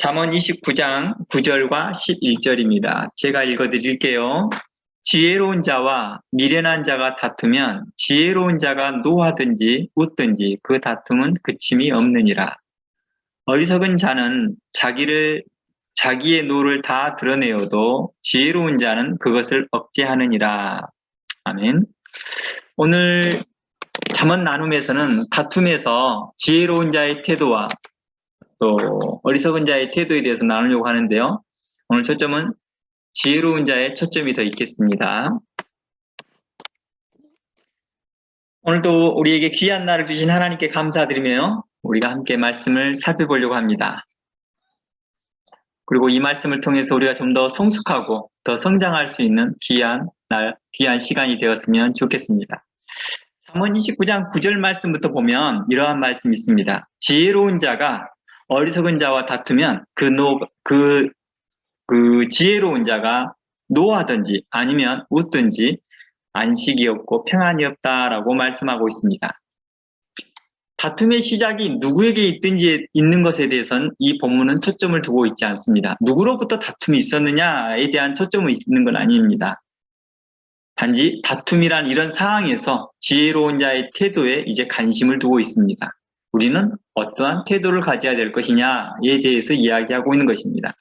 잠언 29장 9절과 11절입니다. 제가 읽어드릴게요. 지혜로운 자와 미련한 자가 다투면 지혜로운 자가 노하든지 웃든지 그 다툼은 그침이 없느니라. 어리석은 자는 자기의 노를 다 드러내어도 지혜로운 자는 그것을 억제하느니라. 아멘. 오늘 잠언 나눔에서는 다툼에서 지혜로운 자의 태도와 또 어리석은 자의 태도에 대해서 나누려고 하는데요. 오늘 초점은 지혜로운 자의 초점이 더 있겠습니다. 오늘도 우리에게 귀한 날을 주신 하나님께 감사드리며 우리가 함께 말씀을 살펴보려고 합니다. 그리고 이 말씀을 통해서 우리가 좀 더 성숙하고 더 성장할 수 있는 귀한 날, 귀한 시간이 되었으면 좋겠습니다. 잠언 29장 9절 말씀부터 보면 이러한 말씀이 있습니다. 지혜로운 자가 어리석은 자와 다투면 그 지혜로운 자가 노하든지 아니면 웃든지 안식이 없고 평안이 없다라고 말씀하고 있습니다. 다툼의 시작이 누구에게 있든지 있는 것에 대해서는 이 본문은 초점을 두고 있지 않습니다. 누구로부터 다툼이 있었느냐에 대한 초점이 있는 건 아닙니다. 단지 다툼이란 이런 상황에서 지혜로운 자의 태도에 이제 관심을 두고 있습니다. 우리는 어떠한 태도를 가져야 될 것이냐에 대해서 이야기하고 있는 것입니다.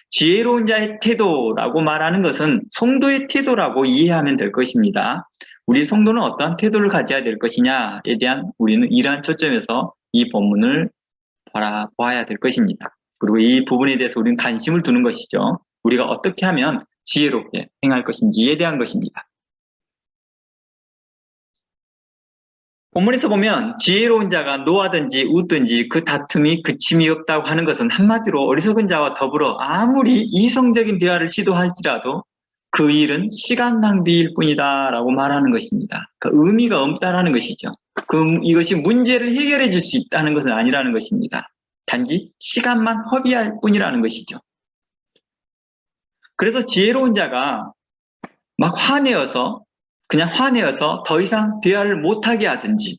지혜로운 자의 태도라고 말하는 것은 성도의 태도라고 이해하면 될 것입니다. 우리 성도는 어떠한 태도를 가져야 될 것이냐에 대한 우리는 이러한 초점에서 이 본문을 보아야 될 것입니다. 그리고 이 부분에 대해서 우리는 관심을 두는 것이죠. 우리가 어떻게 하면 지혜롭게 행할 것인지에 대한 것입니다. 본문에서 보면 지혜로운 자가 노하든지 웃든지 그 다툼이 그침이 없다고 하는 것은 한마디로 어리석은 자와 더불어 아무리 이성적인 대화를 시도할지라도 그 일은 시간 낭비일 뿐이다 라고 말하는 것입니다. 그 의미가 없다라는 것이죠. 이것이 문제를 해결해 줄 수 있다는 것은 아니라는 것입니다. 단지 시간만 허비할 뿐이라는 것이죠. 그래서 지혜로운 자가 막 그냥 화내어서 더 이상 대화를 못하게 하든지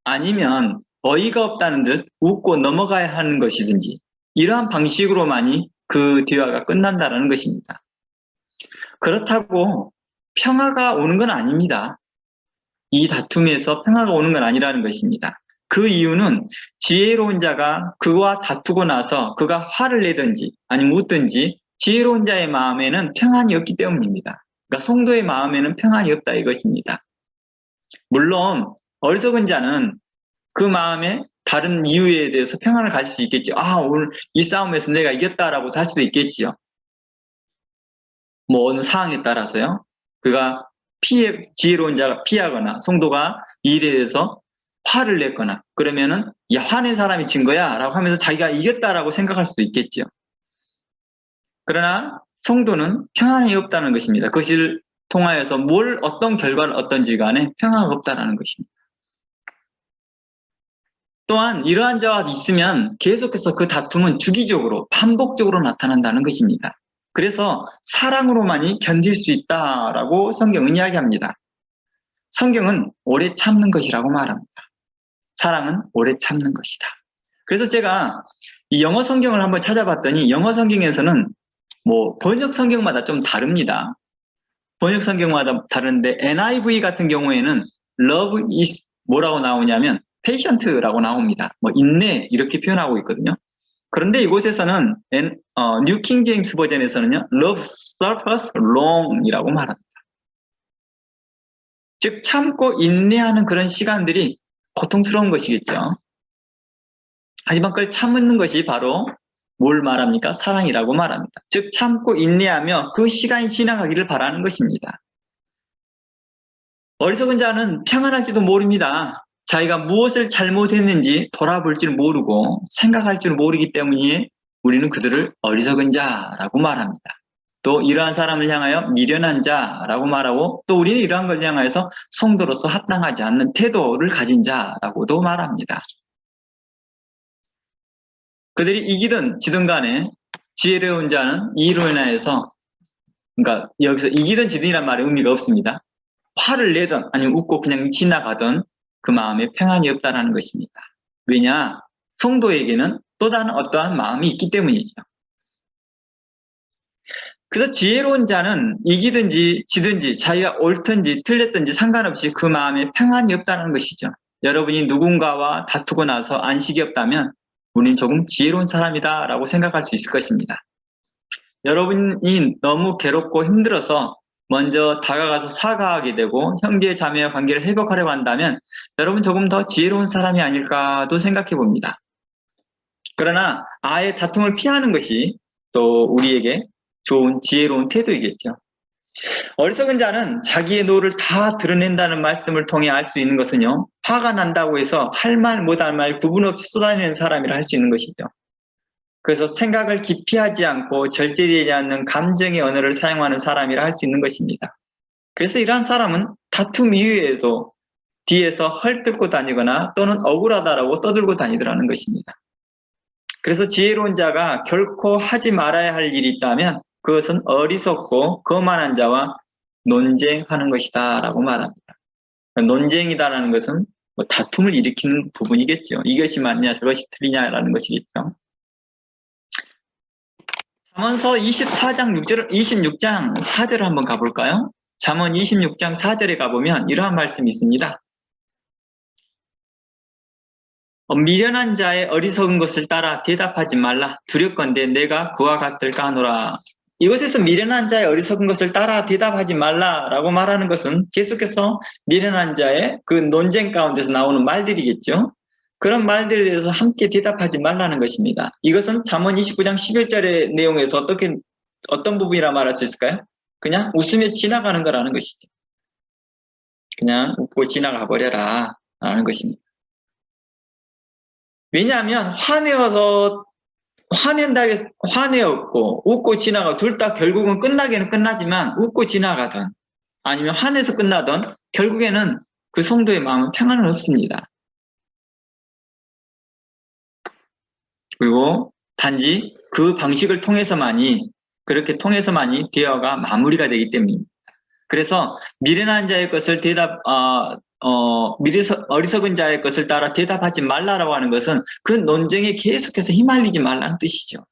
아니면 어이가 없다는 듯 웃고 넘어가야 하는 것이든지 이러한 방식으로만이 그 대화가 끝난다는 것입니다. 그렇다고 평화가 오는 건 아닙니다. 이 다툼에서 평화가 오는 건 아니라는 것입니다. 그 이유는 지혜로운 자가 그와 다투고 나서 그가 화를 내든지 아니면 웃든지 지혜로운 자의 마음에는 평안이 없기 때문입니다. 그러니까 성도의 마음에는 평안이 없다 이것입니다. 물론 어리석은 자는 그 마음에 다른 이유에 대해서 평안을 가질 수 있겠죠. 오늘 이 싸움에서 내가 이겼다라고 할 수도 있겠지요. 어느 상황에 따라서요. 그가 지혜로운 자가 피하거나 성도가 이 일에 대해서 화를 냈거나 그러면은 야 화낸 사람이 진 거야 라고 하면서 자기가 이겼다라고 생각할 수도 있겠죠. 그러나 성도는 평안이 없다는 것입니다. 그것을 통하여서 어떤 결과를 얻든지 간에 평화가 없다는 것입니다. 또한 이러한 자와 있으면 계속해서 그 다툼은 주기적으로 반복적으로 나타난다는 것입니다. 그래서 사랑으로만이 견딜 수 있다라고 성경은 이야기합니다. 성경은 오래 참는 것이라고 말합니다. 사랑은 오래 참는 것이다. 그래서 제가 이 영어 성경을 한번 찾아봤더니 영어 성경에서는 번역 성경마다 좀 다릅니다. 번역 성경마다 다른데 NIV 같은 경우에는 love is 뭐라고 나오냐면 patient라고 나옵니다. 인내 이렇게 표현하고 있거든요. 그런데 이곳에서는 뉴 킹 제임스 버전에서는요 love suffers long이라고 말합니다. 즉 참고 인내하는 그런 시간들이 고통스러운 것이겠죠. 하지만 그걸 참는 것이 바로 뭘 말합니까? 사랑이라고 말합니다. 즉 참고 인내하며 그 시간이 지나가기를 바라는 것입니다. 어리석은 자는 평안할지도 모릅니다. 자기가 무엇을 잘못했는지 돌아볼 줄 모르고 생각할 줄 모르기 때문에 우리는 그들을 어리석은 자라고 말합니다. 또 이러한 사람을 향하여 미련한 자라고 말하고 또 우리는 이러한 걸 향하여서 성도로서 합당하지 않는 태도를 가진 자라고도 말합니다. 그들이 이기든 지든 간에 지혜로운 자는 이로 인하여서 그러니까 여기서 이기든 지든이란 말에 의미가 없습니다. 화를 내든 아니면 웃고 그냥 지나가든 그 마음에 평안이 없다는 것입니다. 왜냐? 성도에게는 또 다른 어떠한 마음이 있기 때문이죠. 그래서 지혜로운 자는 이기든지 지든지 자기가 옳든지 틀렸든지 상관없이 그 마음에 평안이 없다는 것이죠. 여러분이 누군가와 다투고 나서 안식이 없다면 우리는 조금 지혜로운 사람이다 라고 생각할 수 있을 것입니다. 여러분이 너무 괴롭고 힘들어서 먼저 다가가서 사과하게 되고 형제 자매의 관계를 회복하려고 한다면 여러분 조금 더 지혜로운 사람이 아닐까도 생각해 봅니다. 그러나 아예 다툼을 피하는 것이 또 우리에게 좋은 지혜로운 태도이겠죠. 어리석은 자는 자기의 노를 다 드러낸다는 말씀을 통해 알 수 있는 것은요, 화가 난다고 해서 할 말 못할 말 구분 없이 쏟아내는 사람이라 할 수 있는 것이죠. 그래서 생각을 깊이 하지 않고 절제되지 않는 감정의 언어를 사용하는 사람이라 할 수 있는 것입니다. 그래서 이러한 사람은 다툼 이후에도 뒤에서 헐뜯고 다니거나 또는 억울하다라고 떠들고 다니더라는 것입니다. 그래서 지혜로운 자가 결코 하지 말아야 할 일이 있다면 그것은 어리석고 거만한 자와 논쟁하는 것이다 라고 말합니다. 논쟁이다라는 것은 뭐 다툼을 일으키는 부분이겠죠. 이것이 맞냐 저것이 틀리냐라는 것이겠죠. 잠언서 26장 4절을 한번 가볼까요? 잠언 26장 4절에 가보면 이러한 말씀이 있습니다. 미련한 자의 어리석은 것을 따라 대답하지 말라. 두렵건대 내가 그와 같을까 하노라. 이것에서 미련한 자의 어리석은 것을 따라 대답하지 말라라고 말하는 것은 계속해서 미련한 자의 그 논쟁 가운데서 나오는 말들이겠죠. 그런 말들에 대해서 함께 대답하지 말라는 것입니다. 이것은 잠언 29장 11절의 내용에서 어떤 부분이라 말할 수 있을까요? 그냥 웃으며 지나가는 거라는 것이죠. 그냥 웃고 지나가 버려라 라는 것입니다. 왜냐하면 화내었고 웃고 지나가 둘 다 결국은 끝나기는 끝나지만 웃고 지나가든 아니면 화내서 끝나든 결국에는 그 성도의 마음은 평안은 없습니다. 그리고 단지 그 방식을 통해서만이 대화가 마무리가 되기 때문입니다. 그래서 미련한 자의 것을 어리석은 자의 것을 따라 대답하지 말라라고 하는 것은 그 논쟁에 계속해서 휘말리지 말라는 뜻이죠.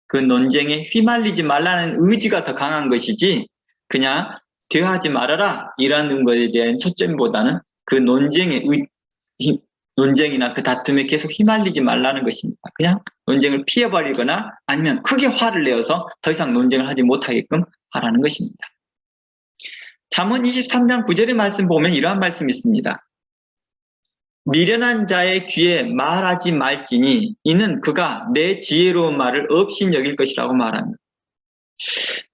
그 논쟁에 휘말리지 말라는 의지가 더 강한 것이지 그냥 대화하지 말아라 이라는 것에 대한 초점보다는 그 논쟁이나 그 다툼에 계속 휘말리지 말라는 것입니다. 그냥 논쟁을 피해버리거나 아니면 크게 화를 내어서 더 이상 논쟁을 하지 못하게끔 하라는 것입니다. 잠언 23장 9절의 말씀 보면 이러한 말씀이 있습니다. 미련한 자의 귀에 말하지 말지니 이는 그가 내 지혜로운 말을 업신 여길 것이라고 말합니다.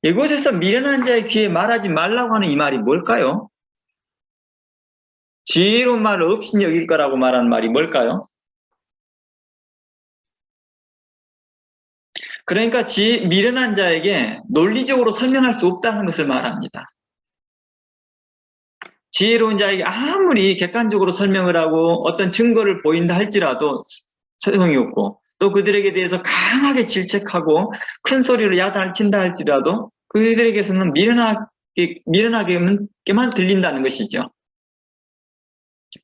이곳에서 미련한 자의 귀에 말하지 말라고 하는 이 말이 뭘까요? 지혜로운 말을 업신 여길 거라고 말하는 말이 뭘까요? 그러니까 미련한 자에게 논리적으로 설명할 수 없다는 것을 말합니다. 지혜로운 자에게 아무리 객관적으로 설명을 하고 어떤 증거를 보인다 할지라도 소용이 없고 또 그들에게 대해서 강하게 질책하고 큰 소리로 야단을 친다 할지라도 그들에게서는 미련하게만 들린다는 것이죠.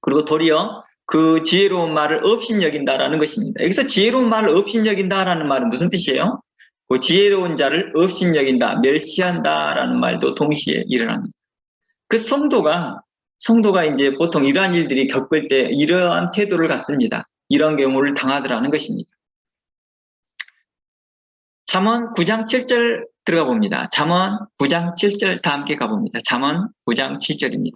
그리고 도리어 그 지혜로운 말을 업신여긴다라는 것입니다. 여기서 지혜로운 말을 업신여긴다라는 말은 무슨 뜻이에요? 그 지혜로운 자를 업신여긴다, 멸시한다라는 말도 동시에 일어납니다. 그 성도가 이제 보통 이러한 일들이 겪을 때 이러한 태도를 갖습니다. 이런 경우를 당하더라는 것입니다. 잠언 9장 7절 들어가 봅니다. 잠언 9장 7절 다 함께 가봅니다. 잠언 9장 7절입니다.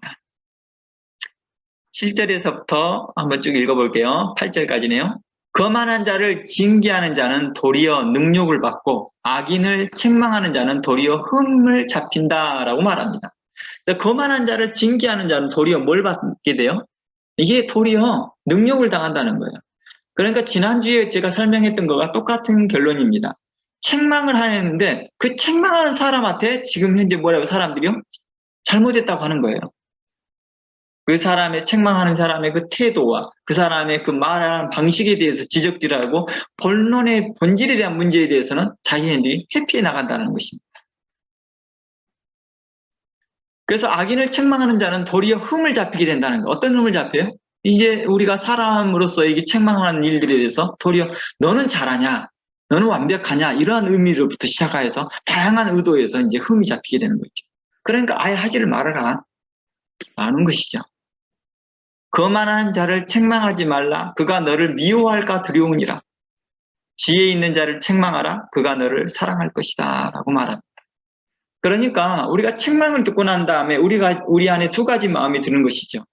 7절에서부터 한번 쭉 읽어볼게요. 8절까지네요. 거만한 자를 징계하는 자는 도리어 능욕을 받고 악인을 책망하는 자는 도리어 흠을 잡힌다라고 말합니다. 거만한 자를 징계하는 자는 도리어 뭘 받게 돼요? 이게 도리어 능욕을 당한다는 거예요. 그러니까 지난주에 제가 설명했던 것과 똑같은 결론입니다. 책망을 하는데 그 책망하는 사람한테 지금 현재 뭐라고 사람들이요? 잘못했다고 하는 거예요. 그 사람의 책망하는 사람의 그 태도와 그 사람의 그 말하는 방식에 대해서 지적질하고 본론의 본질에 대한 문제에 대해서는 자기네들이 회피해 나간다는 것입니다. 그래서 악인을 책망하는 자는 도리어 흠을 잡히게 된다는 거. 어떤 흠을 잡혀요? 이제 우리가 사람으로서 이게 책망하는 일들에 대해서 도리어 너는 잘하냐? 너는 완벽하냐? 이러한 의미로부터 시작해서 다양한 의도에서 이제 흠이 잡히게 되는 거죠. 그러니까 아예 하지를 말아라. 라는 것이죠. 거만한 자를 책망하지 말라. 그가 너를 미워할까 두려우니라. 지혜 있는 자를 책망하라. 그가 너를 사랑할 것이다. 라고 말합니다. 그러니까 우리가 책망을 듣고 난 다음에 우리 안에 두 가지 마음이 드는 것이죠.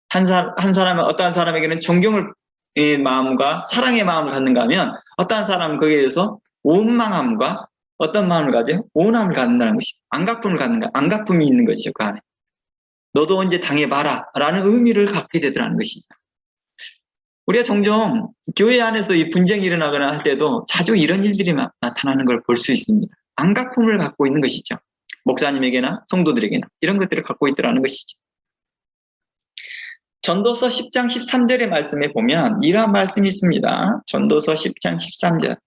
한 사람은 어떠한 사람에게는 존경의 마음과 사랑의 마음을 갖는가 하면 어떠한 사람은 거기에 대해서 원망함과 어떤 마음을 가져요? 온함을 갖는다는 것이죠. 안각품을 갖는가? 안각품이 있는 것이죠. 그 안에. 너도 언제 당해봐라 라는 의미를 갖게 되더라는 것이죠. 우리가 종종 교회 안에서 이 분쟁이 일어나거나 할 때도 자주 이런 일들이 나타나는 걸 볼 수 있습니다. 안각품을 갖고 있는 것이죠. 목사님에게나 성도들에게나 이런 것들을 갖고 있더라는 것이죠. 전도서 10장 13절의 말씀에 보면 이러한 말씀이 있습니다. 전도서 10장 13절.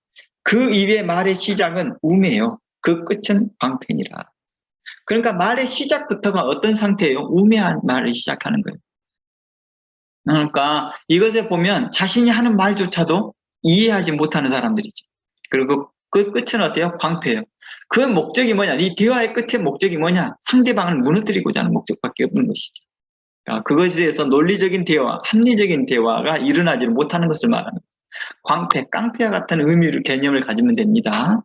그 입의 말의 시작은 우매요. 그 끝은 방패니라. 그러니까 말의 시작부터가 어떤 상태예요? 우매한 말을 시작하는 거예요. 그러니까 이것에 보면 자신이 하는 말조차도 이해하지 못하는 사람들이죠. 그리고 그 끝은 어때요? 방패예요. 그 목적이 뭐냐? 이 대화의 끝의 목적이 뭐냐? 상대방을 무너뜨리고자 하는 목적밖에 없는 것이죠. 그러니까 그것에 대해서 논리적인 대화, 합리적인 대화가 일어나지 못하는 것을 말하는 거죠. 광패, 깡패와 같은 의미를 개념을 가지면 됩니다.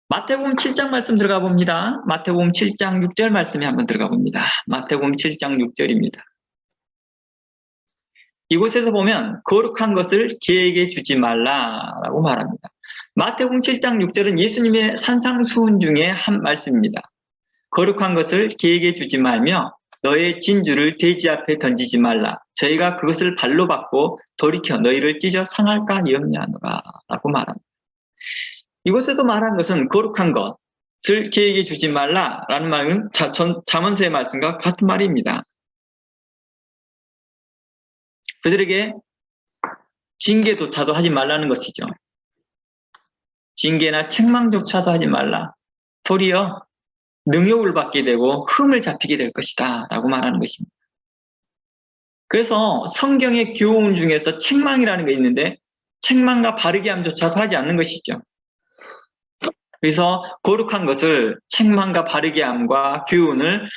마태복음 7장 말씀 들어가 봅니다. 마태복음 7장 6절 말씀에 한번 들어가 봅니다. 마태복음 7장 6절입니다. 이곳에서 보면 거룩한 것을 개에게 주지 말라라고 말합니다. 마태복음 7장 6절은 예수님의 산상수훈 중에 한 말씀입니다. 거룩한 것을 개에게 주지 말며 너의 진주를 돼지 앞에 던지지 말라. 저희가 그것을 발로 받고 돌이켜 너희를 찢어 상할까 염려하노라 라고 말합니다. 이곳에서 말한 것은 거룩한 것을 개에게 주지 말라라는 말은 잠언서의 말씀과 같은 말입니다. 그들에게 징계조차도 하지 말라는 것이죠. 징계나 책망조차도 하지 말라. 도리어 능욕을 받게 되고 흠을 잡히게 될 것이다 라고 말하는 것입니다. 그래서 성경의 교훈 중에서 책망이라는 게 있는데 책망과 바르게 함조차도 하지 않는 것이죠. 그래서 거룩한 것을 책망과 바르게 함과 교훈을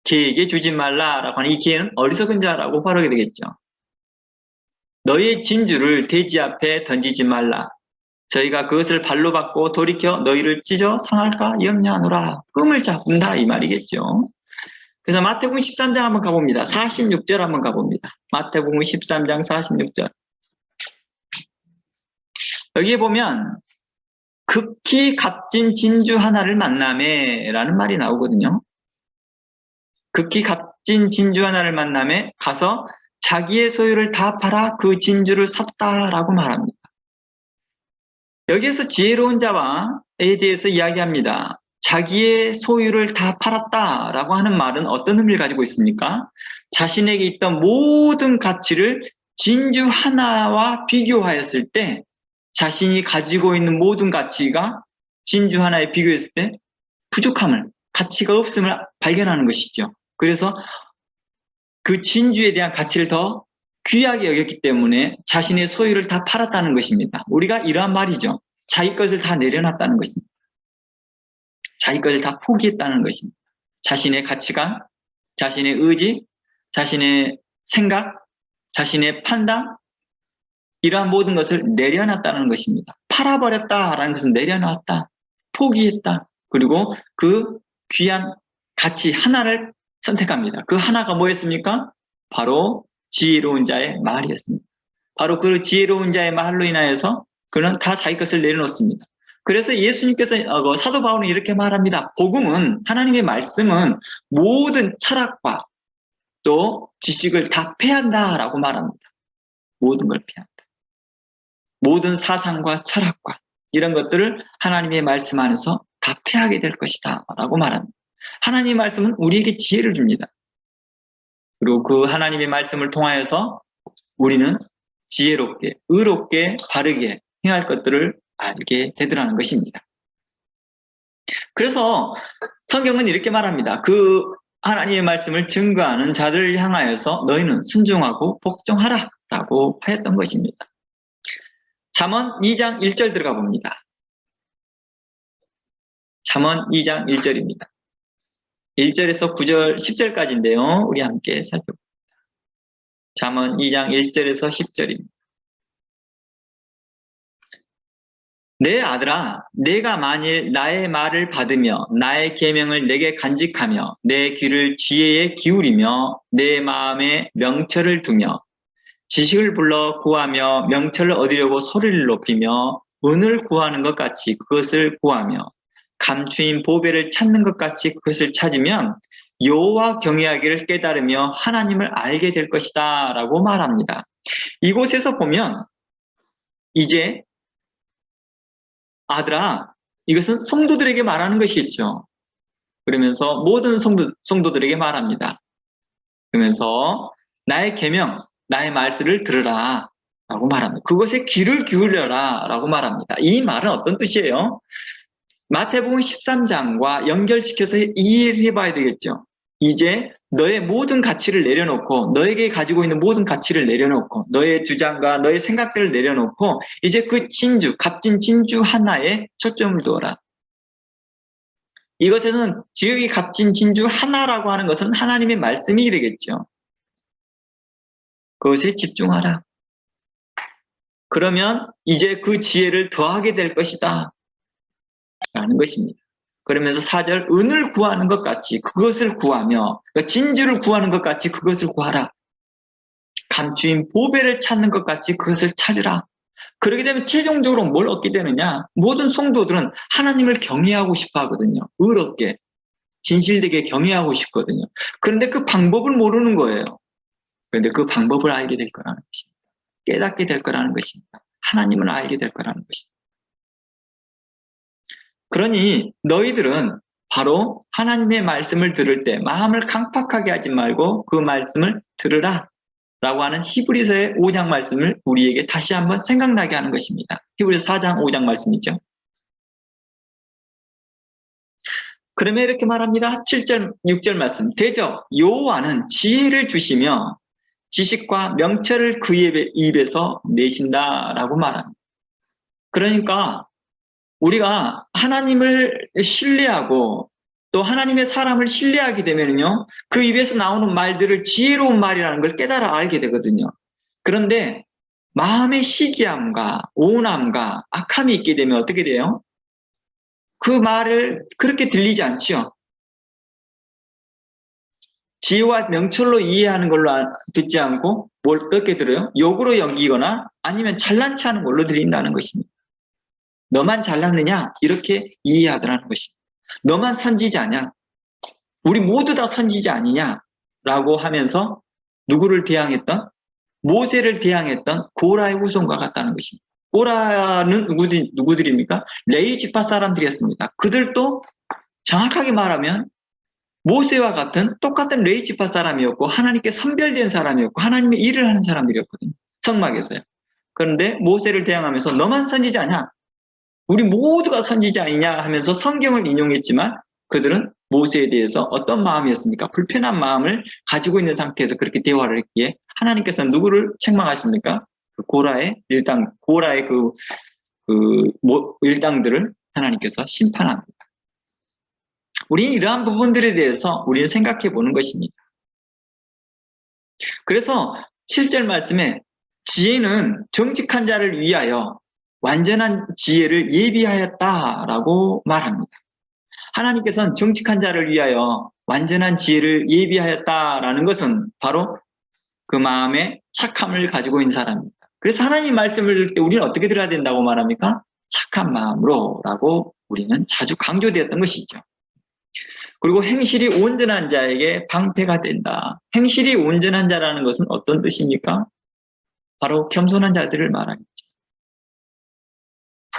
개에게 주지 말라라고 하는 이 개는 어리석은 자라고 바르게 되겠죠. 너희의 진주를 돼지 앞에 던지지 말라. 저희가 그것을 발로 받고 돌이켜 너희를 찢어 상할까 염려하노라. 흠을 잡는다 이 말이겠죠. 그래서 마태복음 13장 한번 가봅니다. 46절 한번 가봅니다. 마태복음 13장 46절. 여기에 보면 극히 값진 진주 하나를 만나매 라는 말이 나오거든요. 극히 값진 진주 하나를 만나매 가서 자기의 소유를 다 팔아 그 진주를 샀다라고 말합니다. 여기에서 지혜로운 자와에 대해서 이야기합니다. 자기의 소유를 다 팔았다라고 하는 말은 어떤 의미를 가지고 있습니까? 자신에게 있던 모든 가치를 진주 하나와 비교하였을 때 자신이 가지고 있는 모든 가치가 진주 하나에 비교했을 때 부족함을, 가치가 없음을 발견하는 것이죠. 그래서 그 진주에 대한 가치를 더 귀하게 여겼기 때문에 자신의 소유를 다 팔았다는 것입니다. 우리가 이러한 말이죠. 자기 것을 다 내려놨다는 것입니다. 자기 것을 다 포기했다는 것입니다. 자신의 가치관, 자신의 의지, 자신의 생각, 자신의 판단, 이러한 모든 것을 내려놨다는 것입니다. 팔아버렸다라는 것은 내려놨다, 포기했다, 그리고 그 귀한 가치 하나를 선택합니다. 그 하나가 뭐였습니까? 바로 지혜로운 자의 말이었습니다. 바로 그 지혜로운 자의 말로 인하여서 그는 다 자기 것을 내려놓습니다. 그래서 예수님께서 사도 바울은 이렇게 말합니다. 복음은, 하나님의 말씀은 모든 철학과 또 지식을 다 패한다라고 말합니다. 모든 걸 패한다. 모든 사상과 철학과 이런 것들을 하나님의 말씀 안에서 다 패하게 될 것이다 라고 말합니다. 하나님의 말씀은 우리에게 지혜를 줍니다. 그리고 그 하나님의 말씀을 통하여서 우리는 지혜롭게, 의롭게, 바르게 행할 것들을 알게 되더라는 것입니다. 그래서 성경은 이렇게 말합니다. 그 하나님의 말씀을 증거하는 자들을 향하여서 너희는 순종하고 복종하라 라고 하였던 것입니다. 잠언 2장 1절 들어가 봅니다. 잠언 2장 1절입니다. 1절에서 9절, 10절까지인데요. 우리 함께 살펴봅니다. 잠언 2장 1절에서 10절입니다. 내 아들아, 내가 만일 나의 말을 받으며 나의 계명을 내게 간직하며 내 귀를 지혜에 기울이며 내 마음에 명철을 두며 지식을 불러 구하며 명철을 얻으려고 소리를 높이며 은을 구하는 것 같이 그것을 구하며 감추인 보배를 찾는 것 같이 그것을 찾으면 여호와 경외하기를 깨달으며 하나님을 알게 될 것이다 라고 말합니다. 이곳에서 보면 이제 아들아, 이것은 성도들에게 말하는 것이겠죠. 그러면서 모든 성도들에게 말합니다. 그러면서 나의 계명, 나의 말씀을 들으라 라고 말합니다. 그것에 귀를 기울여라 라고 말합니다. 이 말은 어떤 뜻이에요? 마태복음 13장과 연결시켜서 이해를 해봐야 되겠죠. 이제 너의 모든 가치를 내려놓고 너에게 가지고 있는 모든 가치를 내려놓고 너의 주장과 너의 생각들을 내려놓고 이제 그 진주, 값진 진주 하나에 초점을 두어라. 이것에는 지극히 값진 진주 하나라고 하는 것은 하나님의 말씀이 되겠죠. 그것에 집중하라. 그러면 이제 그 지혜를 더하게 될 것이다 라는 것입니다. 그러면서 4절 은을 구하는 것 같이 그것을 구하며 그러니까 진주를 구하는 것 같이 그것을 구하라. 감추인 보배를 찾는 것 같이 그것을 찾으라. 그렇게 되면 최종적으로 뭘 얻게 되느냐? 모든 성도들은 하나님을 경외하고 싶어 하거든요. 의롭게 진실되게 경외하고 싶거든요. 그런데 그 방법을 모르는 거예요. 그런데 그 방법을 알게 될 거라는 것입니다. 깨닫게 될 거라는 것입니다. 하나님을 알게 될 거라는 것입니다. 그러니 너희들은 바로 하나님의 말씀을 들을 때 마음을 강팍하게 하지 말고 그 말씀을 들으라 라고 하는 히브리서의 5장 말씀을 우리에게 다시 한번 생각나게 하는 것입니다. 히브리서 4장 5장 말씀이죠. 그러면 이렇게 말합니다. 7절 6절 말씀. 대저 여호와는 지혜를 주시며 지식과 명철을 그 입에서 내신다라고 말합니다. 그러니까 우리가 하나님을 신뢰하고 또 하나님의 사람을 신뢰하게 되면요, 그 입에서 나오는 말들을 지혜로운 말이라는 걸 깨달아 알게 되거든요. 그런데 마음의 시기함과 오남과 악함이 있게 되면 어떻게 돼요? 그 말을 그렇게 들리지 않지요. 지혜와 명철로 이해하는 걸로 듣지 않고 뭘 어떻게 들어요? 욕으로 여기거나 아니면 잘난 체하는 걸로 들린다는 것입니다. 너만 잘났느냐? 이렇게 이해하더라는 것입니다. 너만 선지자냐? 우리 모두 다 선지자 아니냐? 라고 하면서 누구를 대항했던? 모세를 대항했던 고라의 후손과 같다는 것입니다. 고라는 누구들입니까? 레위 지파 사람들이었습니다. 그들도 정확하게 말하면 모세와 같은 똑같은 레위 지파 사람이었고 하나님께 선별된 사람이었고 하나님의 일을 하는 사람들이었거든요. 성막에서요. 그런데 모세를 대항하면서 너만 선지자냐? 우리 모두가 선지자 아니냐 하면서 성경을 인용했지만 그들은 모세에 대해서 어떤 마음이었습니까? 불편한 마음을 가지고 있는 상태에서 그렇게 대화를 했기에 하나님께서는 누구를 책망하십니까? 그 고라의 일당들을 하나님께서 심판합니다. 우리는 이러한 부분들에 대해서 우리는 생각해 보는 것입니다. 그래서 7절 말씀에 지혜는 정직한 자를 위하여 완전한 지혜를 예비하였다라고 말합니다. 하나님께서는 정직한 자를 위하여 완전한 지혜를 예비하였다라는 것은 바로 그 마음에 착함을 가지고 있는 사람입니다. 그래서 하나님 말씀을 들을 때 우리는 어떻게 들어야 된다고 말합니까? 착한 마음으로 라고 우리는 자주 강조되었던 것이죠. 그리고 행실이 온전한 자에게 방패가 된다. 행실이 온전한 자라는 것은 어떤 뜻입니까? 바로 겸손한 자들을 말합니다.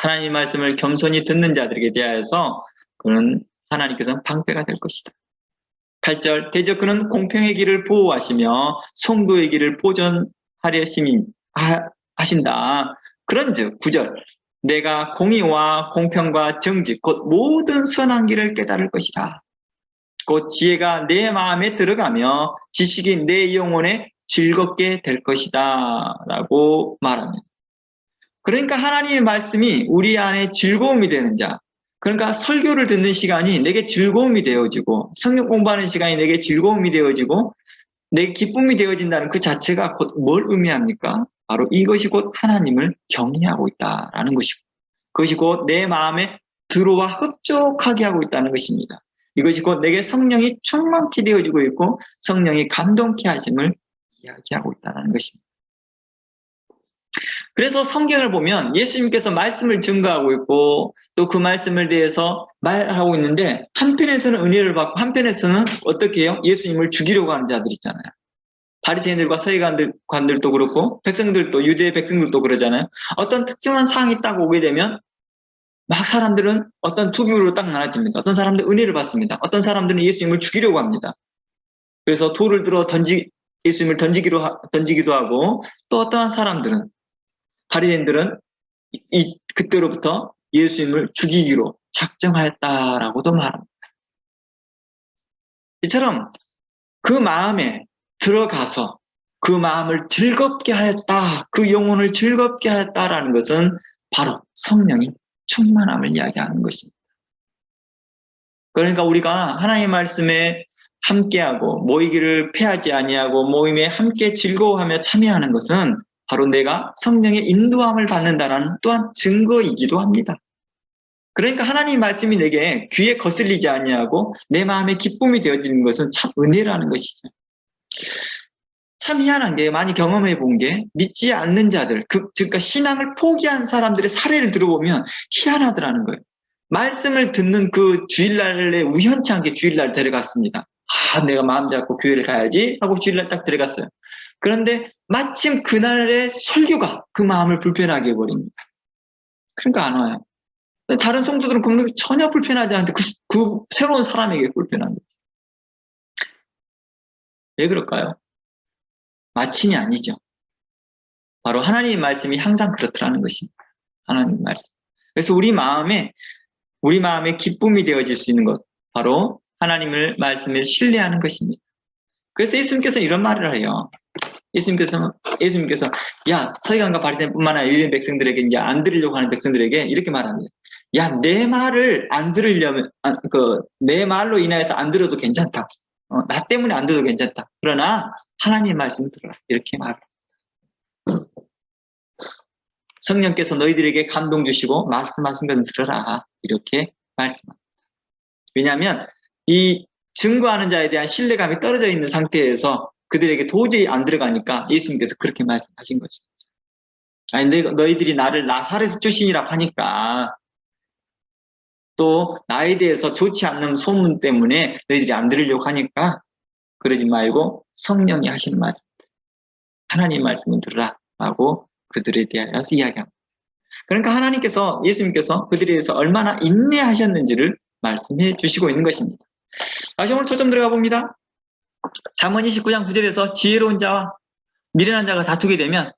하나님 말씀을 겸손히 듣는 자들에게 대하여서 그는 하나님께서는 방패가 될 것이다. 8절 대저 그는 공평의 길을 보호하시며 성도의 길을 보존하려 하신다. 그런즉 9절 내가 공의와 공평과 정직 곧 모든 선한 길을 깨달을 것이라. 곧 지혜가 내 마음에 들어가며 지식이 내 영혼에 즐겁게 될 것이다 라고 말합니다. 그러니까 하나님의 말씀이 우리 안에 즐거움이 되는 자. 그러니까 설교를 듣는 시간이 내게 즐거움이 되어지고 성경 공부하는 시간이 내게 즐거움이 되어지고 내게 기쁨이 되어진다는 그 자체가 곧 뭘 의미합니까? 바로 이것이 곧 하나님을 경외하고 있다라는 것이고 그것이 곧 내 마음에 들어와 흡족하게 하고 있다는 것입니다. 이것이 곧 내게 성령이 충만케 되어지고 있고 성령이 감동케 하심을 이야기하고 있다는 것입니다. 그래서 성경을 보면 예수님께서 말씀을 증거하고 있고 또 그 말씀을 대해서 말하고 있는데 한편에서는 은혜를 받고 한편에서는 어떻게 해요? 예수님을 죽이려고 하는 자들 있잖아요. 바리새인들과 서기관들도 그렇고 백성들도 유대 백성들도 그러잖아요. 어떤 특정한 사항이 딱 오게 되면 막 사람들은 어떤 두 부류로 딱 나눠집니다. 어떤 사람들은 은혜를 받습니다. 어떤 사람들은 예수님을 죽이려고 합니다. 그래서 돌을 들어 예수님을 던지기도 하고 또 어떠한 사람들은 바리새인들은 그때로부터 예수님을 죽이기로 작정하였다라고도 말합니다. 이처럼 그 마음에 들어가서 그 마음을 즐겁게 하였다, 그 영혼을 즐겁게 하였다라는 것은 바로 성령이 충만함을 이야기하는 것입니다. 그러니까 우리가 하나님의 말씀에 함께하고 모이기를 패하지 아니하고 모임에 함께 즐거워하며 참여하는 것은 바로 내가 성령의 인도함을 받는다는 또한 증거이기도 합니다. 그러니까 하나님의 말씀이 내게 귀에 거슬리지 아니하고 내 마음에 기쁨이 되어지는 것은 참 은혜라는 것이죠. 참 희한한 게 많이 경험해 본 게 믿지 않는 자들, 그러니까 신앙을 포기한 사람들의 사례를 들어보면 희한하더라는 거예요. 말씀을 듣는 그 주일날에 우연치 않게 주일날 데려갔습니다. 내가 마음 잡고 교회를 가야지 하고 주일날 딱 데려갔어요. 그런데 마침 그날의 설교가 그 마음을 불편하게 해버립니다. 그러니까 안 와요. 다른 성도들은 전혀 불편하지 않은데 그 새로운 사람에게 불편한 거죠. 왜 그럴까요? 마침이 아니죠. 바로 하나님의 말씀이 항상 그렇더라는 것입니다. 하나님의 말씀. 그래서 우리 마음에 기쁨이 되어질 수 있는 것, 바로 하나님의 말씀을 신뢰하는 것입니다. 그래서 예수님께서 이런 말을 해요. 예수님께서 야, 서기관과 바리새인뿐만 아니라 유대 백성들에게 이제 안 들으려고 하는 백성들에게 이렇게 말합니다. 야, 내 말을 안 들으려면 내 말로 인하여서 안 들어도 괜찮다. 나 때문에 안 들어도 괜찮다. 그러나 하나님의 말씀을 들어라. 이렇게 말합니다. 성령께서 너희들에게 감동 주시고 말씀하신 것을 들어라. 이렇게 말씀합니다. 왜냐하면 이 증거하는 자에 대한 신뢰감이 떨어져 있는 상태에서 그들에게 도저히 안 들어가니까 예수님께서 그렇게 말씀하신 거죠. 아니, 너희들이 나를 나사렛 출신이라고 하니까 또 나에 대해서 좋지 않는 소문 때문에 너희들이 안 들으려고 하니까 그러지 말고 성령이 하시는 말씀, 하나님 말씀을 들으라 라고 그들에 대하여서 이야기합니다. 그러니까 예수님께서 그들에 대해서 얼마나 인내하셨는지를 말씀해 주시고 있는 것입니다. 다시 오늘 초점 들어가 봅니다. 잠언 29장 9절에서 지혜로운 자와 미련한 자가 다투게 되면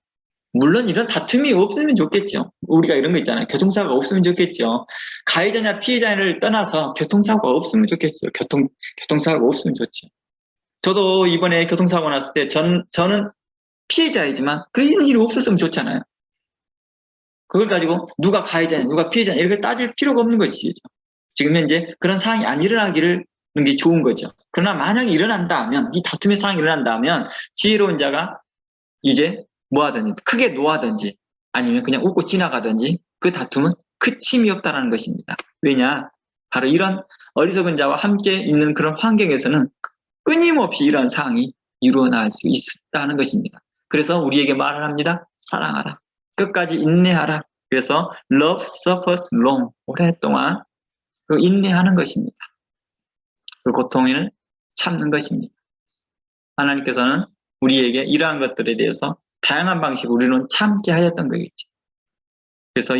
물론 이런 다툼이 없으면 좋겠죠. 우리가 이런 거 있잖아요. 교통사고가 없으면 좋겠죠. 가해자냐 피해자를 떠나서 교통사고가 없으면 좋겠죠. 교통사고가 없으면 좋죠. 저도 이번에 교통사고 났을 때 저는 피해자이지만 그런 일이 없었으면 좋잖아요. 그걸 가지고 누가 가해자냐 누가 피해자냐 이렇게 따질 필요가 없는 것이죠. 지금 현재 그런 상황이 안 일어나기를 하는 게 좋은 거죠. 그러나 만약에 일어난다 하면, 이 다툼의 상황이 일어난다 하면 지혜로운 자가 이제 뭐 하든지 크게 노하든지 아니면 그냥 웃고 지나가든지 그 다툼은 그침이 없다는 것입니다. 왜냐? 바로 이런 어리석은 자와 함께 있는 그런 환경에서는 끊임없이 이런 상황이 일어날 수 있다는 것입니다. 그래서 우리에게 말을 합니다. 사랑하라. 끝까지 인내하라. 그래서 love suffers long. 오랫동안 그 인내하는 것입니다. 그 고통을 참는 것입니다. 하나님께서는 우리에게 이러한 것들에 대해서 다양한 방식으로 우리는 참게 하였던 거겠죠. 그래서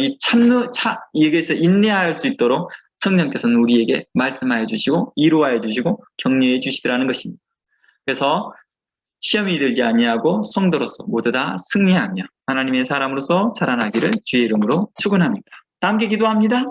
여기에서 인내할 수 있도록 성령께서는 우리에게 말씀하여 주시고 위로하여 주시고 격려해 주시더라는 것입니다. 그래서 시험이 들지 아니하고 성도로서 모두 다 승리하며 하나님의 사람으로서 자라나기를 주의 이름으로 축원합니다. 다 함께 기도합니다.